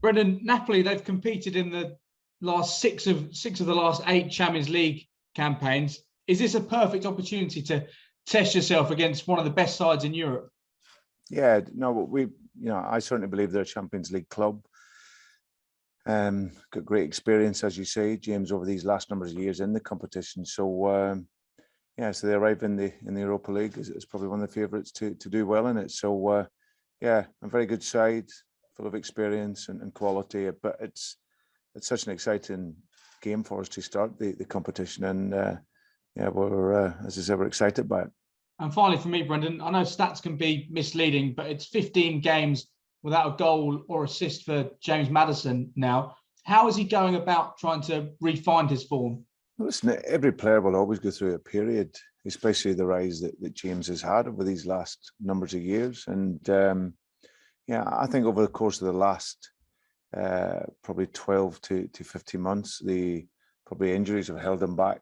Brendan, Napoli, they've competed in the last six of the last 8 Champions League campaigns. Is this a perfect opportunity to test yourself against one of the best sides in Europe? Yeah, no, I certainly believe they're a Champions League club. Got great experience, as you say, James, over these last number of years in the competition. So so they arrive in the Europa League is probably one of the favourites to do well in it. So a very good side, full of experience and quality. But it's such an exciting game for us to start the competition, and we're as I said, we're excited by it. And finally, for me, Brendan, I know stats can be misleading, but it's 15 games without a goal or assist for James Maddison now. How is he going about trying to refine his form? Well, listen, every player will always go through a period, especially the rise that James has had over these last numbers of years. And I think over the course of the last probably 12 to 15 months, the probably injuries have held him back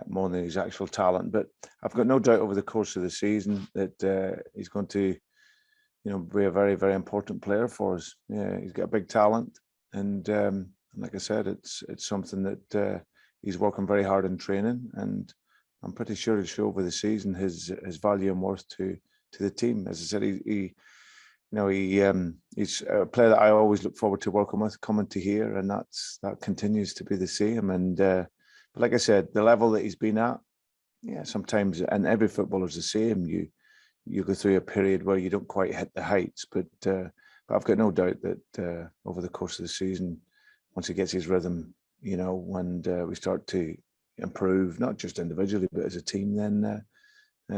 more than his actual talent. But I've got no doubt over the course of the season that he's going to be a very, very important player for us. Yeah, he's got a big talent, and like I said, it's something that he's working very hard in training, and I'm pretty sure he'll show over the season his value and worth to the team. As I said, he's a player that I always look forward to working with, coming to here, and that continues to be the same. And but like I said, the level that he's been at, sometimes, and every footballer's the same. You go through a period where you don't quite hit the heights, but I've got no doubt that over the course of the season, once he gets his rhythm, when we start to improve, not just individually but as a team, then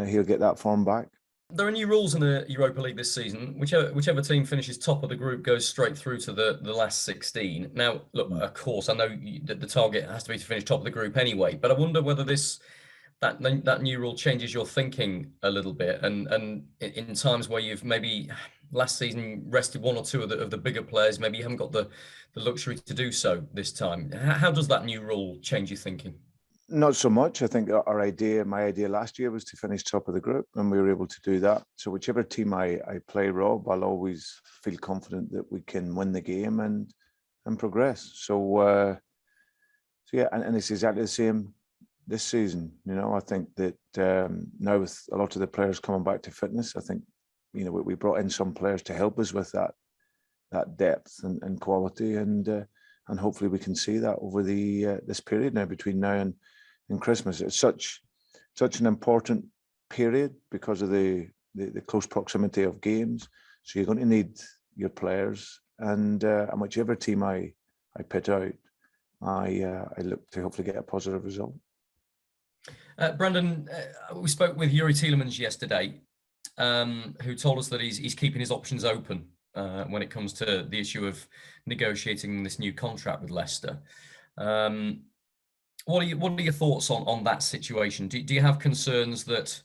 he'll get that form back. There are new rules in the Europa League this season. Whichever team finishes top of the group goes straight through to the last 16. Now, look, of course, I know that the target has to be to finish top of the group anyway, but I wonder whether that new rule changes your thinking a little bit, and in times where you've maybe last season rested one or two of the bigger players, maybe you haven't got the luxury to do so this time. How does that new rule change your thinking? Not so much. I think my idea last year was to finish top of the group, and we were able to do that. So whichever team I play, Rob, I'll always feel confident that we can win the game and progress. So and it's exactly the same this season. I think that now with a lot of the players coming back to fitness, I think we brought in some players to help us with that depth and quality, and hopefully we can see that over this period now between now and Christmas. It's such an important period because of the close proximity of games. So you're going to need your players, and whichever team I pit out, I look to hopefully get a positive result. Brendan, we spoke with Yuri Tielemans yesterday, who told us that he's keeping his options open when it comes to the issue of negotiating this new contract with Leicester. What are your thoughts on that situation? Do you have concerns that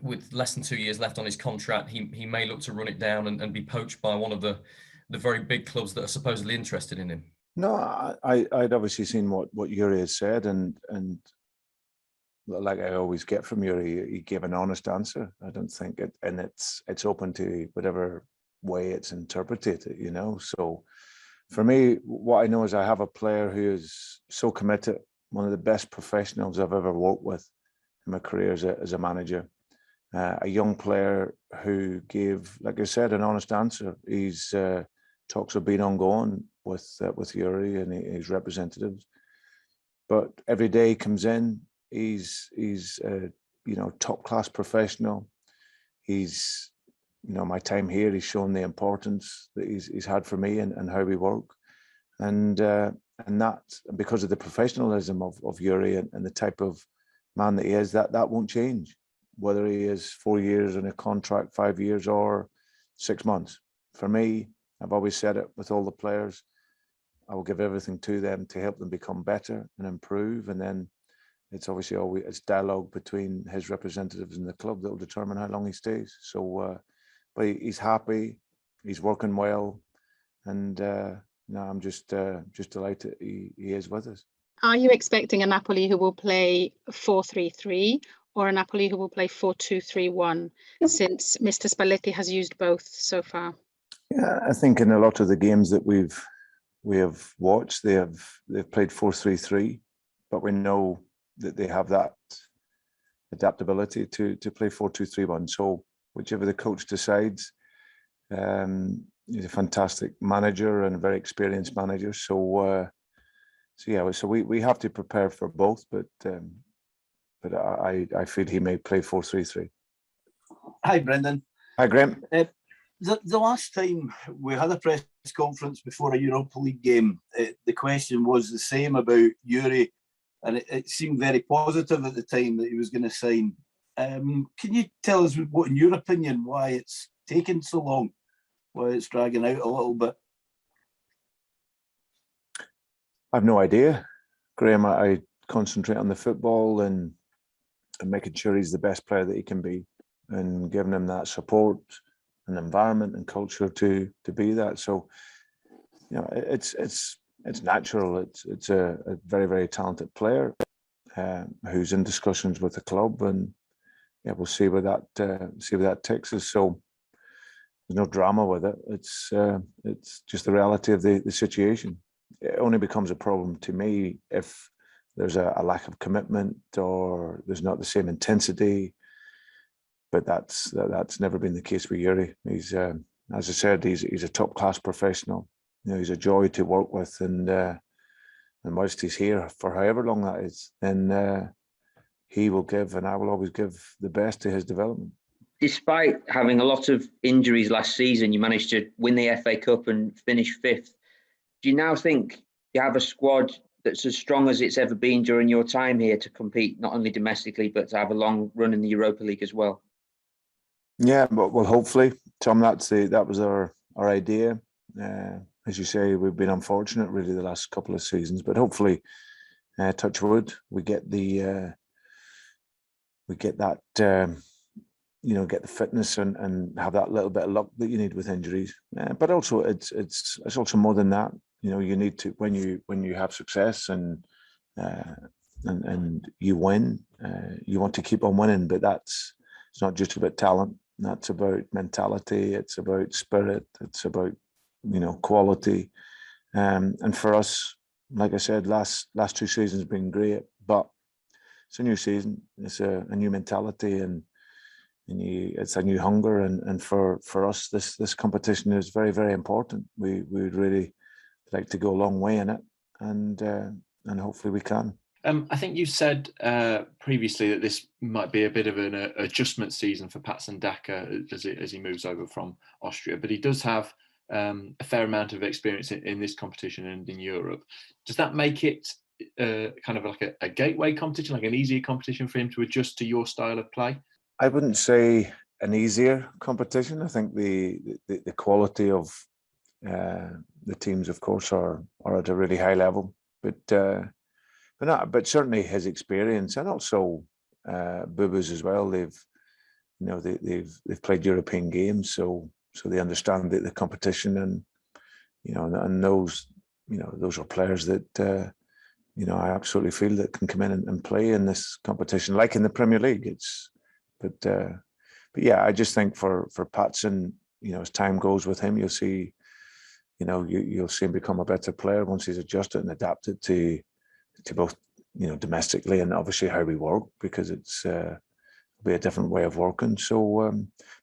with less than 2 years left on his contract, he may look to run it down and be poached by one of the very big clubs that are supposedly interested in him? No, I'd obviously seen what Yuri has said, and like I always get from Yuri, he gave an honest answer. I don't think it, and it's open to whatever way it's interpreted, So for me, what I know is I have a player who is so committed, one of the best professionals I've ever worked with in my career as a manager, a young player who gave, like I said, an honest answer. His talks have been ongoing with Yuri and his representatives, but every day he comes in, he's top class professional. He's my time here, he's shown the importance that he's had for me and how we work, and that because of the professionalism of Yuri and the type of man that he is, that won't change, whether he is 4 years in a contract, 5 years, or 6 months. For me, I've always said it with all the players, I will give everything to them to help them become better and improve, and then it's obviously always dialogue between his representatives and the club that will determine how long he stays. So, but he's happy, he's working well, and I'm just delighted he is with us. Are you expecting a Napoli who will play 4-3-3 or a Napoli who will play 4-2-3-1, since Mr. Spalletti has used both so far? Yeah, I think in a lot of the games that we have watched, they've played 4-3-3, but we know that they have that adaptability to play 4-2-3-1. So whichever the coach decides, he's a fantastic manager and a very experienced manager. So we have to prepare for both, but I feel he may play 4-3-3. Hi, Brendan. Hi, Graham. The last time we had a press conference before a Europa League game, the question was the same about Yuri, and it seemed very positive at the time that he was going to sign. Can you tell us, what, in your opinion, why it's taken so long, why it's dragging out a little bit? I have no idea, Graham. I concentrate on the football and making sure he's the best player that he can be, and giving him that support and environment and culture to be that. So, you know, it's natural. It's a very, very talented player who's in discussions with the club, and yeah, we'll see where that takes us. So there's no drama with it. It's just the reality of the situation. It only becomes a problem to me if there's a lack of commitment or there's not the same intensity. But that's never been the case with Yuri. He's, as I said, he's a top class professional. You know, he's a joy to work with, and whilst he's here for however long that is, then he will give, and I will always give the best to his development. Despite having a lot of injuries last season, you managed to win the FA Cup and finish 5th. Do you now think you have a squad that's as strong as it's ever been during your time here to compete not only domestically but to have a long run in the Europa League as well? Yeah, but well, hopefully, Tom, that was our idea. As you say, we've been unfortunate really the last couple of seasons, but hopefully, touch wood, we get that. Get the fitness and have that little bit of luck that you need with injuries. But also, it's also more than that. You know, you need to, when you have success and you win, you want to keep on winning. But it's not just about talent. That's about mentality. It's about spirit. It's about, you know, quality. And for us, like I said, last 2 seasons have been great, but it's a new season. It's a new mentality, and it's a new hunger. And for us, this competition is very, very important. We would really like to go a long way in it, and hopefully we can. I think you said previously that this might be a bit of an adjustment season for Patson Daka as he moves over from Austria, but he does have a fair amount of experience in this competition and in Europe. Does that make it kind of like a gateway competition, like an easier competition for him to adjust to your style of play? I wouldn't say an easier competition. I think the quality of the teams, of course, are at a really high level, but certainly his experience, and also Bubu's as well. They've played European games, so they understand the competition, and and those are players that I absolutely feel that can come in and play in this competition, like in the Premier League. But yeah, I just think for Patson, as time goes with him, you'll see, you'll see him become a better player once he's adjusted and adapted to both, domestically and obviously how we work, because it's be a different way of working. So,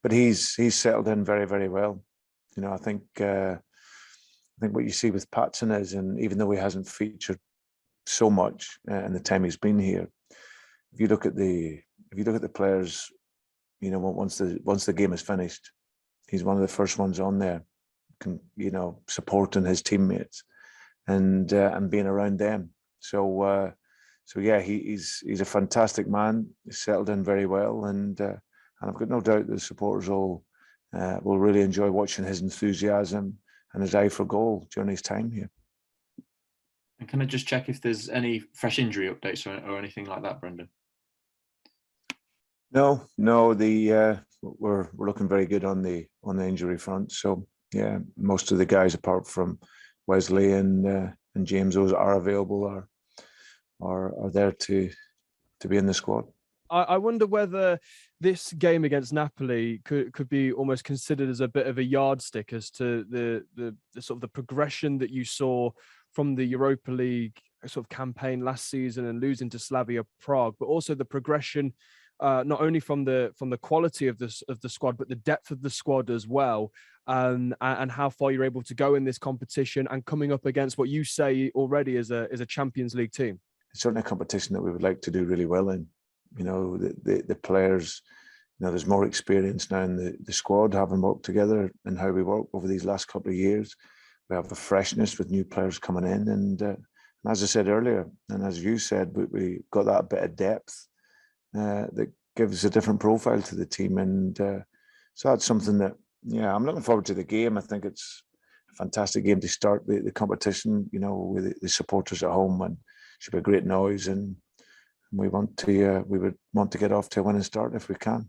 but he's settled in very, very well. I think what you see with Patson is, and even though he hasn't featured so much in the time he's been here, if you look at the players, once the game is finished, he's one of the first ones on there, supporting his teammates and being around them. So yeah, he's a fantastic man. He's settled in very well, and I've got no doubt that the supporters will really enjoy watching his enthusiasm and his eye for goal during his time here. And can I just check if there's any fresh injury updates or anything like that, Brendan? No, we're looking very good on the injury front. So yeah, most of the guys apart from Wesley and James, those are available, are there to be in the squad. I wonder whether this game against Napoli could be almost considered as a bit of a yardstick as to the sort of the progression that you saw from the Europa League sort of campaign last season and losing to Slavia Prague, but also the progression not only from the quality of the squad, but the depth of the squad as well, and how far you're able to go in this competition and coming up against what you say already is a Champions League team. It's certainly a competition that we would like to do really well in. You know, the players, you know, there's more experience now in the squad, having worked together and how we work over these last couple of years. We have a freshness with new players coming in, and as I said earlier, and as you said, we got that bit of depth that gives a different profile to the team, and so that's something that, yeah, I'm looking forward to the game. I think it's a fantastic game to start the competition, you know, with the supporters at home, and it should be a great noise, and we would want to get off to a winning start if we can.